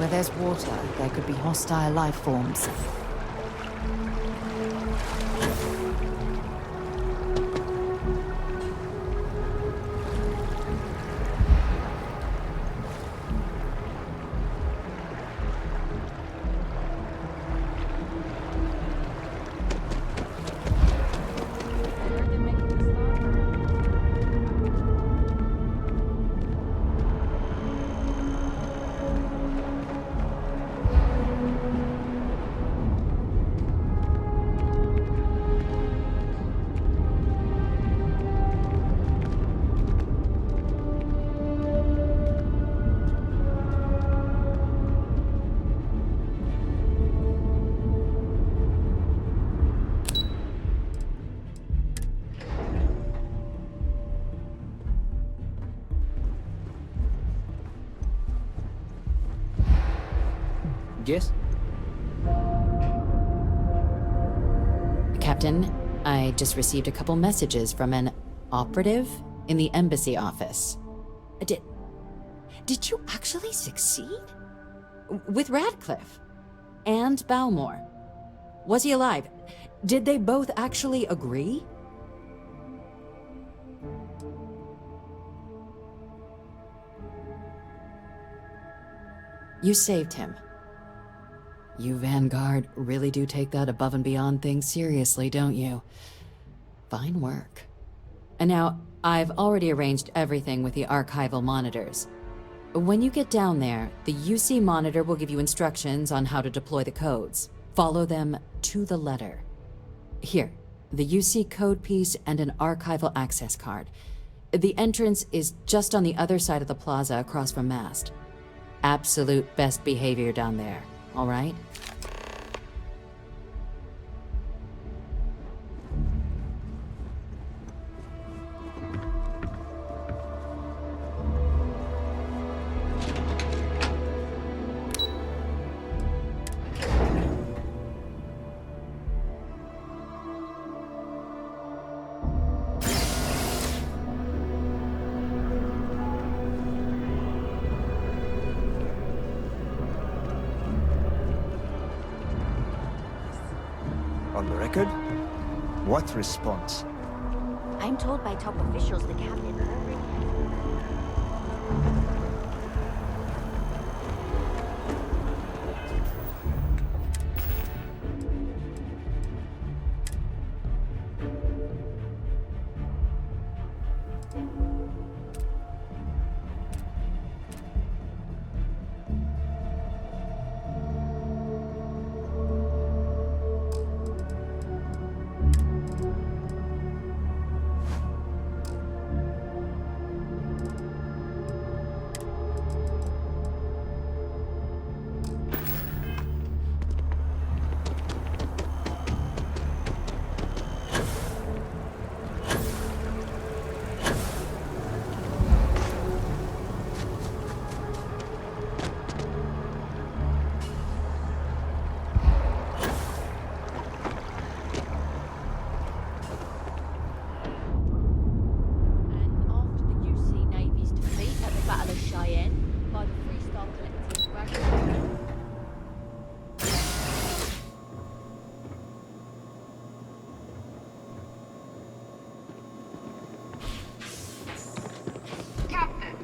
Where there's water, there could be hostile life forms. Yes? Captain, I just received a couple messages from an operative in the embassy office. Did you actually succeed? With Radcliffe? And Balmore? Was he alive? Did they both actually agree? You saved him. You Vanguard really do take that above and beyond thing seriously, don't you? Fine work. And now, I've already arranged everything with the archival monitors. When you get down there, the UC monitor will give you instructions on how to deploy the codes. Follow them to the letter. Here, the UC code piece and an archival access card. The entrance is just on the other side of the plaza across from Mast. Absolute best behavior down there, all right? On the record? What response? I'm told by top officials the cabinet already by the Freestar collective gradually. Captain,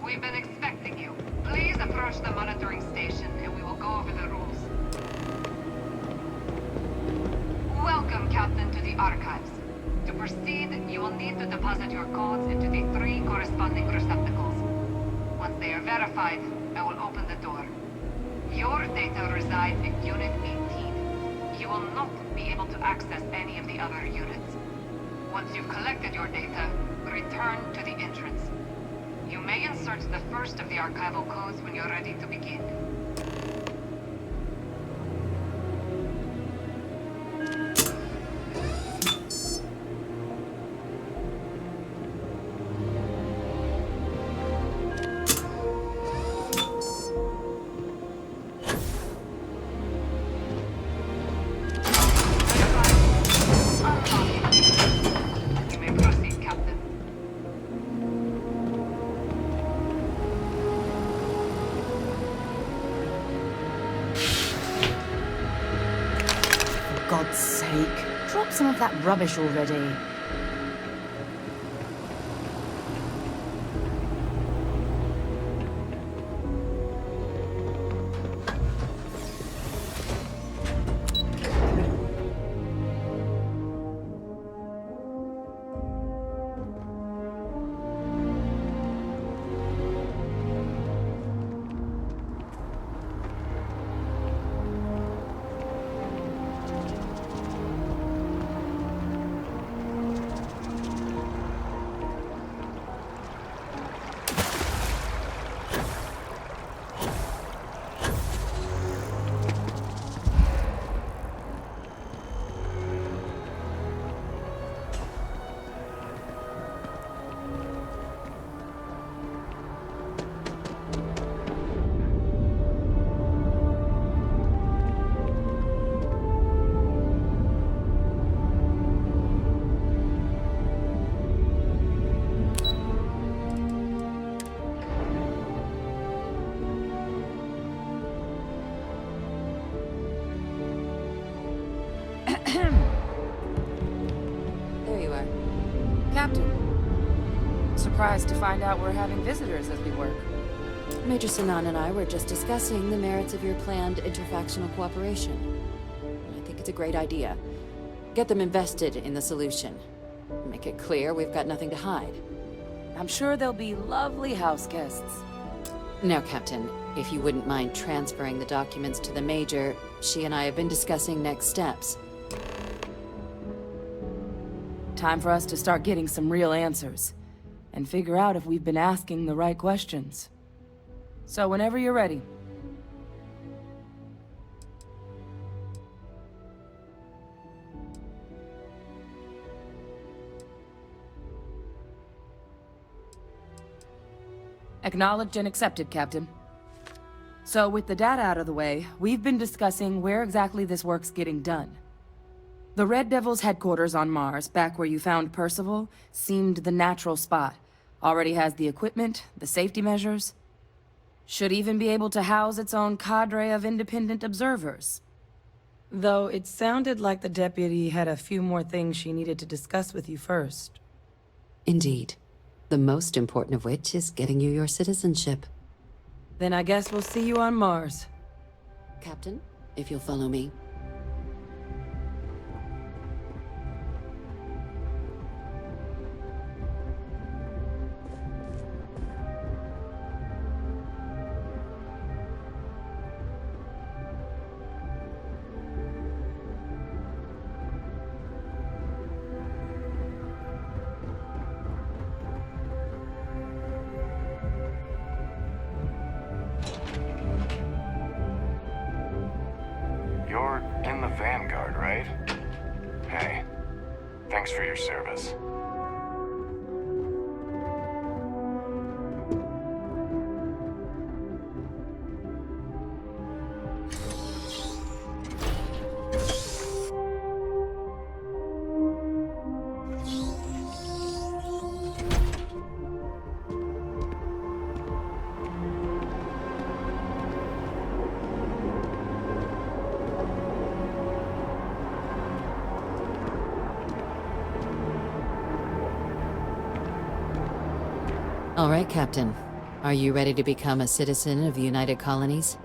we've been expecting you. Please approach the monitoring station and we will go over the rules. Welcome, Captain, to the archives. To proceed, you will need to deposit your codes into the 3 corresponding receptacles. Once they are verified, I will open the door. Your data resides in Unit 18. You will not be able to access any of the other units. Once you've collected your data, return to the entrance. You may insert the first of the archival codes when you're ready to begin. You may proceed, Captain. God's sake, drop some of that rubbish already. There you are. Captain. Surprised to find out we're having visitors as we work. Major Sinan and I were just discussing the merits of your planned interfactional cooperation. I think it's a great idea. Get them invested in the solution. Make it clear we've got nothing to hide. I'm sure they'll be lovely house guests. Now, Captain, if you wouldn't mind transferring the documents to the Major, she and I have been discussing next steps. Time for us to start getting some real answers. And figure out if we've been asking the right questions. So whenever you're ready. Acknowledged and accepted, Captain. So with the data out of the way, we've been discussing where exactly this work's getting done. The Red Devil's headquarters on Mars, back where you found Percival, seemed the natural spot. Already has the equipment, the safety measures. Should even be able to house its own cadre of independent observers. Though it sounded like the deputy had a few more things she needed to discuss with you first. Indeed. The most important of which is getting you your citizenship. Then I guess we'll see you on Mars. Captain, if you'll follow me. You're in the Vanguard, right? Hey, thanks for your service. All right, Captain. Are you ready to become a citizen of the United Colonies?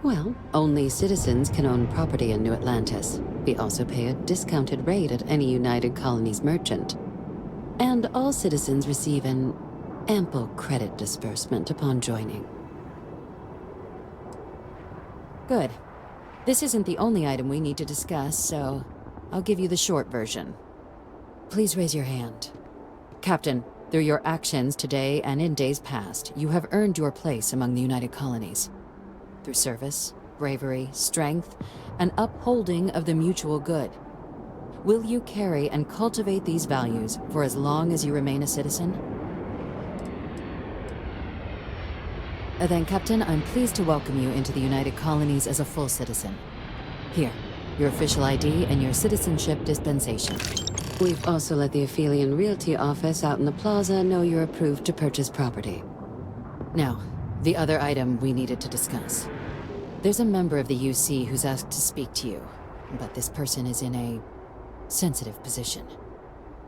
Well, only citizens can own property in New Atlantis. We also pay a discounted rate at any United Colonies merchant. And all citizens receive an ample credit disbursement upon joining. Good. This isn't the only item we need to discuss, so I'll give you the short version. Please raise your hand. Captain, through your actions today and in days past, you have earned your place among the United Colonies. Through service, bravery, strength, and upholding of the mutual good. Will you carry and cultivate these values for as long as you remain a citizen? Then, Captain, I'm pleased to welcome you into the United Colonies as a full citizen. Here, your official ID and your citizenship dispensation. We've also let the Aphelion Realty office out in the plaza know you're approved to purchase property. Now, the other item we needed to discuss. There's a member of the UC who's asked to speak to you, but this person is in a sensitive position.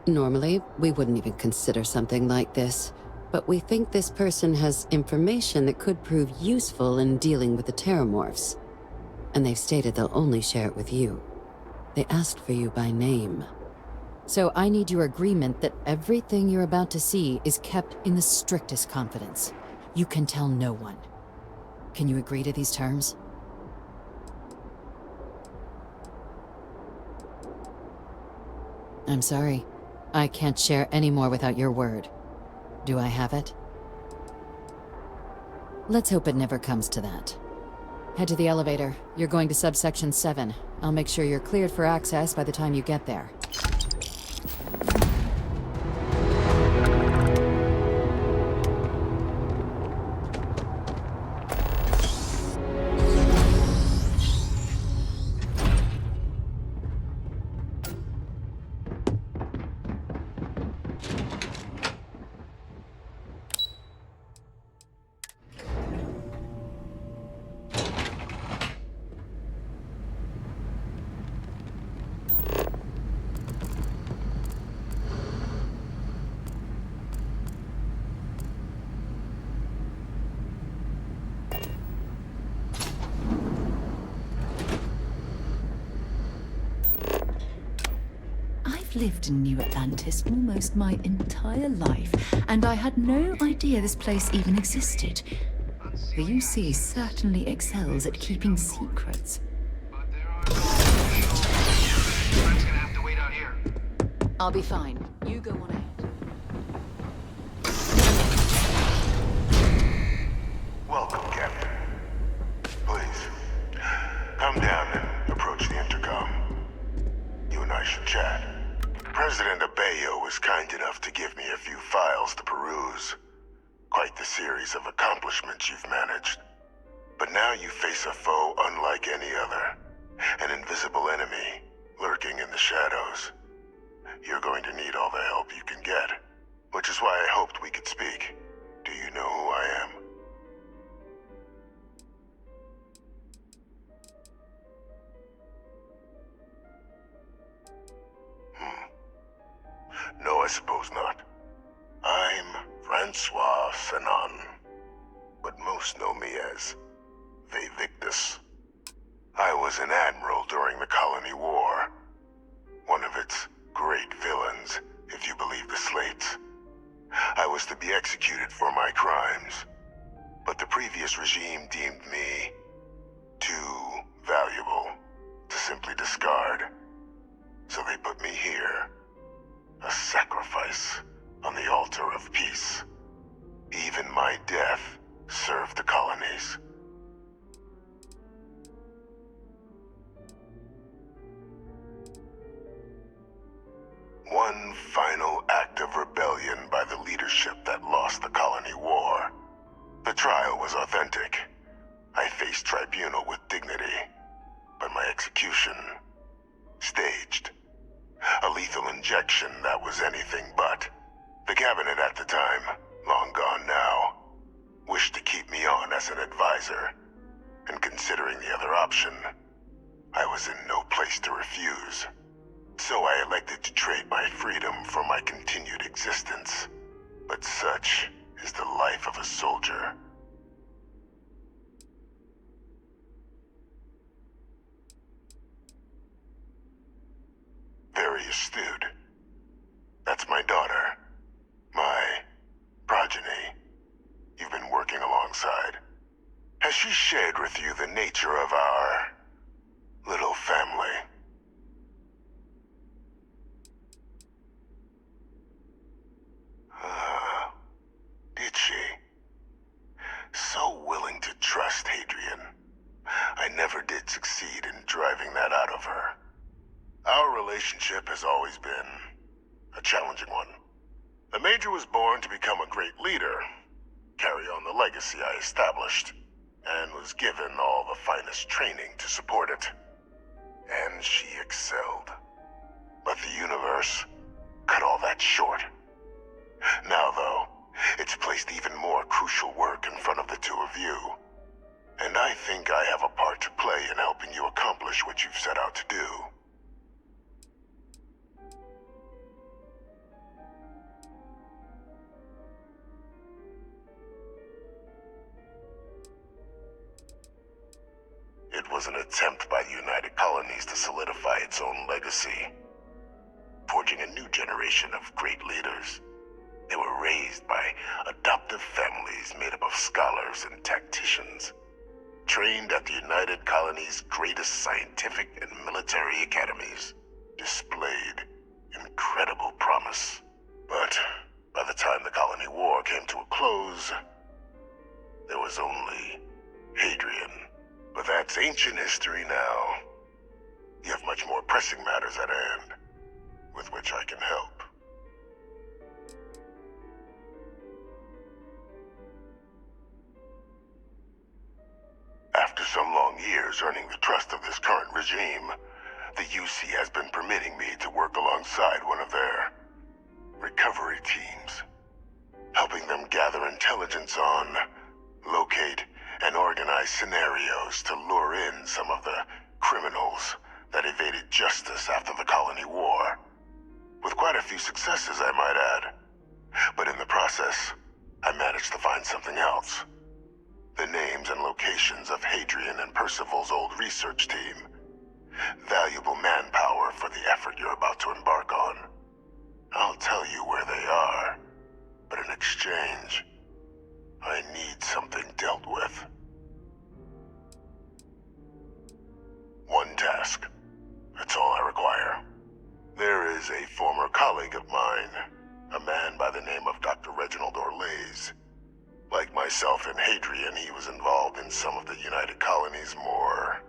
Normally, we wouldn't even consider something like this, but we think this person has information that could prove useful in dealing with the Terramorphs. And they've stated they'll only share it with you. They asked for you by name. So I need your agreement that everything you're about to see is kept in the strictest confidence. You can tell no one. Can you agree to these terms? I'm sorry. I can't share any more without your word. Do I have it? Let's hope it never comes to that. Head to the elevator. You're going to subsection 7. I'll make sure you're cleared for access by the time you get there. I've lived in New Atlantis almost my entire life, and I had no idea this place even existed. The UC certainly excels at keeping secrets. I'll be fine. You go on ahead. Welcome, Captain. Please, come down and approach the intercom. You and I should chat. President Abeyo was kind enough to give me a few files to peruse. Quite the series of accomplishments you've managed. But now you face a foe unlike any other. An invisible enemy, lurking in the shadows. You're going to need all the help you can get. Which is why I hoped we could speak. Do you know who I am? No, I suppose not. I'm Francois Sanon, but most know me as Victus. I was an admiral during the Colony War. One of its great villains, if you believe the slates. I was to be executed for my crimes, but the previous regime deemed me too valuable to simply discard. So they put me here. A sacrifice on the altar of peace. Even my death served the colonies. One final act of rebellion by the leadership that lost the colony war. The trial was authentic. I faced tribunal with dignity, but my execution, staged. A lethal injection that was anything but. The cabinet at the time, long gone now, wished to keep me on as an advisor. And considering the other option, I was in no place to refuse. So I elected to trade my freedom for my continued existence. But such is the life of a soldier. Very astute. That's my daughter. My progeny. You've been working alongside. Has she shared with you the nature of our little family? Did she? So willing to trust Hadrian. I never did succeed in driving that out of her. Our relationship has always been a challenging one. The Major was born to become a great leader, carry on the legacy I established, and was given all the finest training to support it. And she excelled. But the universe cut all that short. Now, though, it's placed even more crucial work in front of the two of you. And I think I have a part to play in helping you accomplish what you've set out to do. It was an attempt by the United Colonies to solidify its own legacy, forging a new generation of great leaders. They were raised by adoptive families made up of scholars and tacticians, trained at the United Colonies' greatest scientific and military academies, displayed incredible promise. But by the time the Colony War came to a close, there was only Hadrian. But that's ancient history now. You have much more pressing matters at hand, with which I can help. After some long years earning the trust of this current regime, the UC has been permitting me to work alongside one of their recovery teams, helping them gather intelligence on, locate, and organize scenarios to lure in some of the criminals that evaded justice after the Colony War. With quite a few successes, I might add. But in the process, I managed to find something else. The names and locations of Hadrian and Percival's old research team. Valuable manpower for the effort you're about to embark on. I'll tell you where they are, but in exchange, I need something dealt with. One task. That's all I require. There is a former colleague of mine, a man by the name of Dr. Reginald Orlaise. Like myself and Hadrian, he was involved in some of the United Colonies' more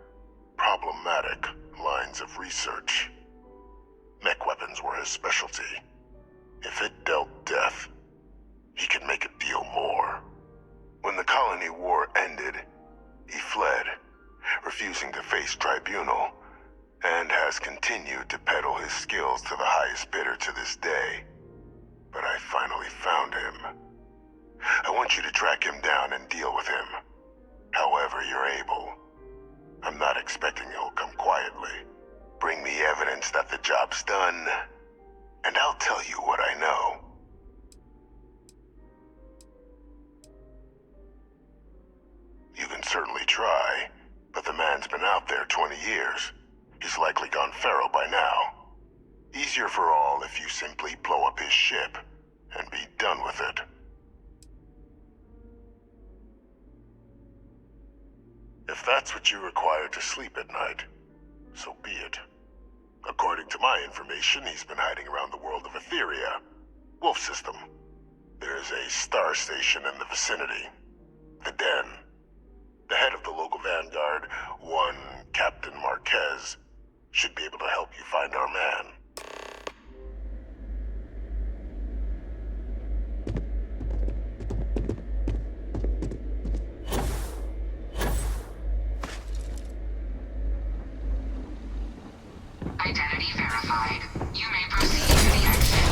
problematic lines of research. Mech weapons were his specialty. If it dealt death, he could make a deal more. When the Colony War ended, he fled, refusing to face tribunal, and has continued to peddle his skills to the highest bidder to this day. But I finally found him. I want you to track him down and deal with him, however you're able. I'm not expecting he'll come quietly. Bring me evidence that the job's done, and I'll tell you what I know. You can certainly try, but the man's been out there 20 years. He's likely gone feral by now. Easier for all if you simply blow up his ship and be done with it. If that's what you require to sleep at night, so be it. According to my information, he's been hiding around the world of Etheria, Wolf System. There's a star station in the vicinity, the Den. The head of the local vanguard, one Captain Marquez, should be able to help you find our man. Identity verified. You may proceed to the exit.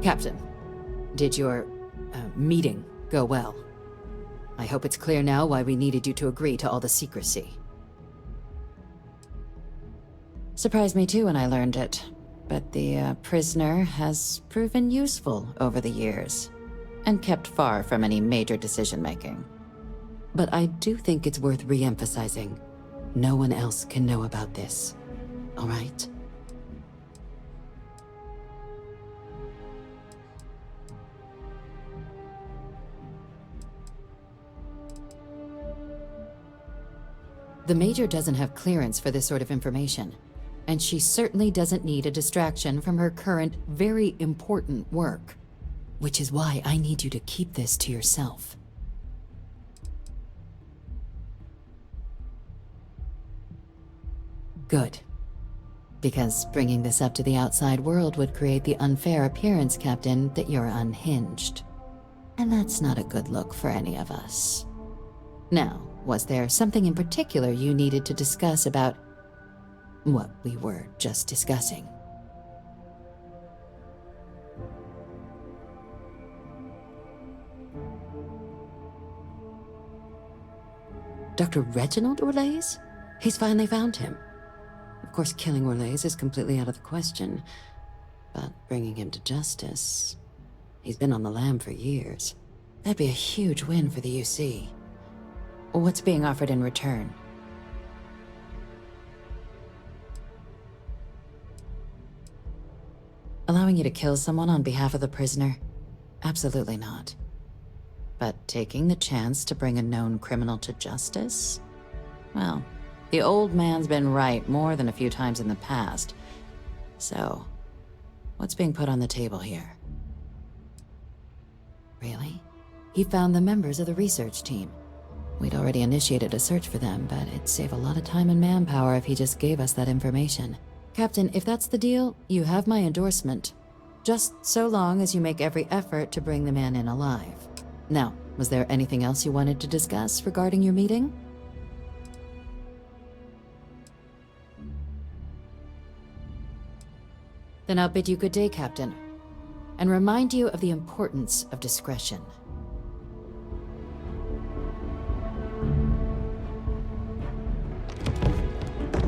Captain, did your meeting go well? I hope it's clear now why we needed you to agree to all the secrecy. Surprised me too when I learned it. But the prisoner has proven useful over the years, and kept far from any major decision-making. But I do think it's worth re-emphasizing. No one else can know about this. All right? The Major doesn't have clearance for this sort of information, and she certainly doesn't need a distraction from her current, very important work. Which is why I need you to keep this to yourself. Good. Because bringing this up to the outside world would create the unfair appearance, Captain, that you're unhinged. And that's not a good look for any of us. Now, was there something in particular you needed to discuss about what we were just discussing? Dr. Reginald Orlaise? He's finally found him. Of course, killing Orlaise is completely out of the question, but bringing him to justice... He's been on the lam for years. That'd be a huge win for the UC. What's being offered in return? Allowing you to kill someone on behalf of the prisoner? Absolutely not. But taking the chance to bring a known criminal to justice? Well, the old man's been right more than a few times in the past. So, what's being put on the table here? Really? He found the members of the research team. We'd already initiated a search for them, but it'd save a lot of time and manpower if he just gave us that information. Captain, if that's the deal, you have my endorsement. Just so long as you make every effort to bring the man in alive. Now, was there anything else you wanted to discuss regarding your meeting? Then I'll bid you good day, Captain, and remind you of the importance of discretion.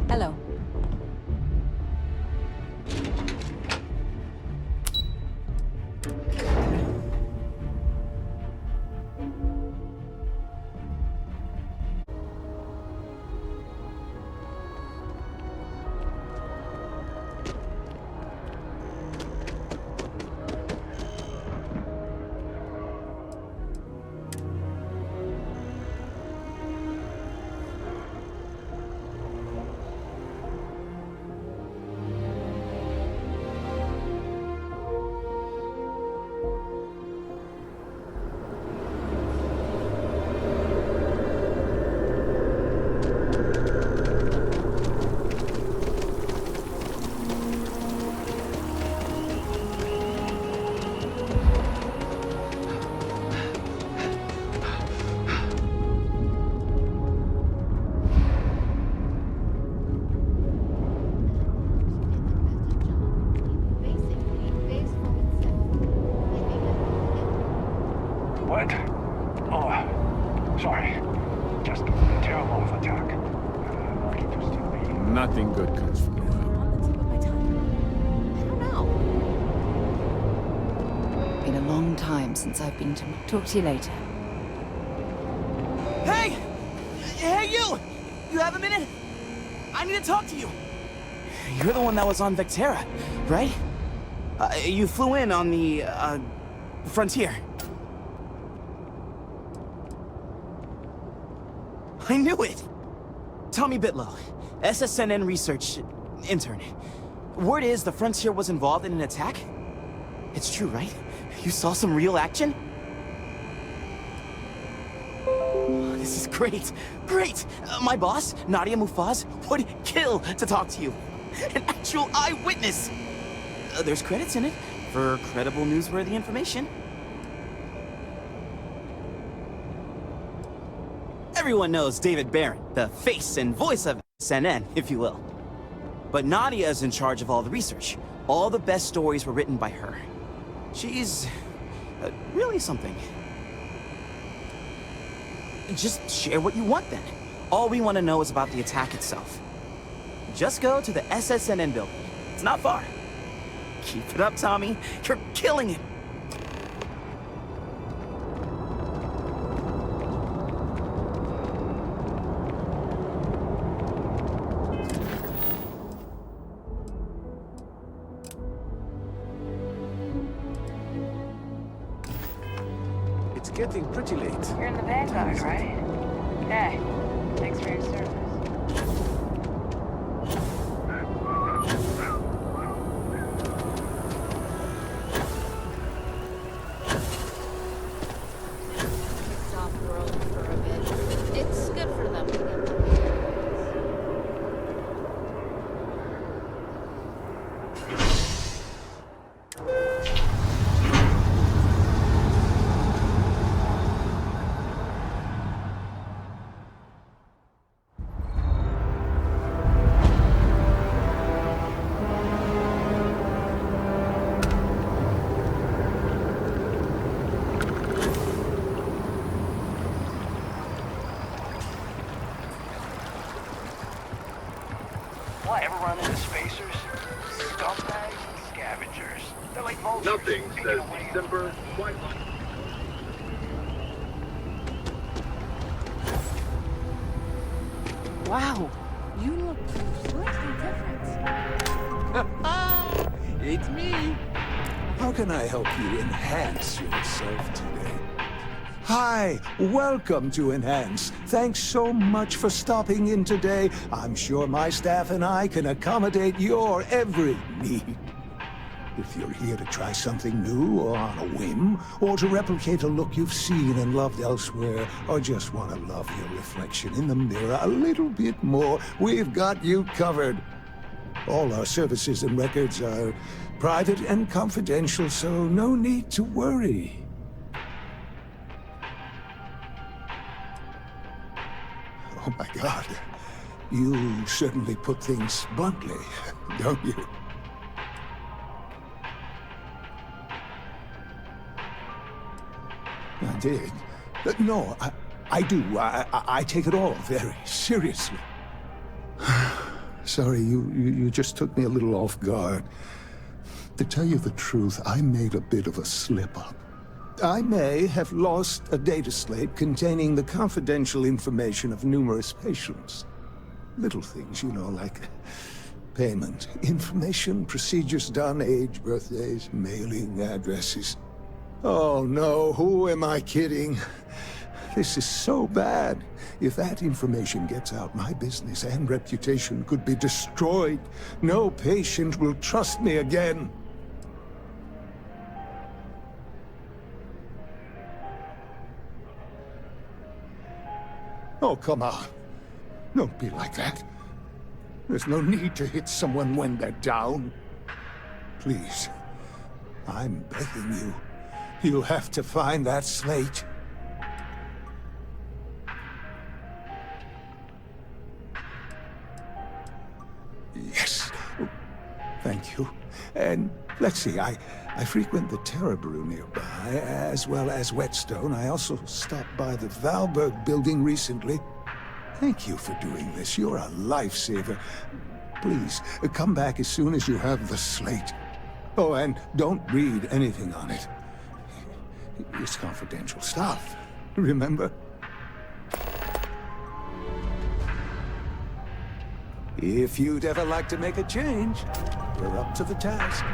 Hello. What? Oh, sorry. Just a terrible attack. Lucky to still be. Nothing good comes from the Been a long time since I've been to... Talk to you later. Hey! Hey, you! You have a minute? I need to talk to you. You're the one that was on Vectera, right? You flew in on the, frontier. I knew it! Tommy Bitlow, SSNN research intern. Word is the Frontier was involved in an attack? It's true, right? You saw some real action? This is great! Great! My boss, Nadia Mufaz, would kill to talk to you. An actual eyewitness! There's credits in it for credible, newsworthy information. Everyone knows David Barron, the face and voice of SNN, if you will. But Nadia is in charge of all the research. All the best stories were written by her. She's... really something. Just share what you want, then. All we want to know is about the attack itself. Just go to the SSNN building. It's not far. Keep it up, Tommy. You're killing it. It's getting pretty late. You're in the Vanguard, right? Hey, thanks for your service. Stop world for a bit. It's good for them to get to Why, ever run into spacers? Scumbags and scavengers. They're like vultures. Nothing picking says away at December quite like... Wow, You look slightly different. It's me. How can I help you enhance yourself today? Hi, welcome to Enhance. Thanks so much for stopping in today. I'm sure my staff and I can accommodate your every need. If you're here to try something new or on a whim, or to replicate a look you've seen and loved elsewhere, or just want to love your reflection in the mirror a little bit more, we've got you covered. All our services and records are private and confidential, so no need to worry. Oh my God. You certainly put things bluntly, don't you? I did. No, I do. I take it all very seriously. Sorry, you just took me a little off guard. To tell you the truth, I made a bit of a slip-up. I may have lost a data slate containing the confidential information of numerous patients. Little things, you know, like payment, information, procedures done, age, birthdays, mailing addresses. Oh no, who am I kidding? This is so bad. If that information gets out, my business and reputation could be destroyed. No patient will trust me again. Oh, come on. Don't be like that. There's no need to hit someone when they're down. Please, I'm begging you. You'll have to find that slate. Yes. Thank you. And let's see, I frequent the Terror Brew nearby, as well as Whetstone. I also stopped by the Valberg building recently. Thank you for doing this. You're a lifesaver. Please, come back as soon as you have the slate. Oh, and don't read anything on it. It's confidential stuff, remember? If you'd ever like to make a change, we're up to the task.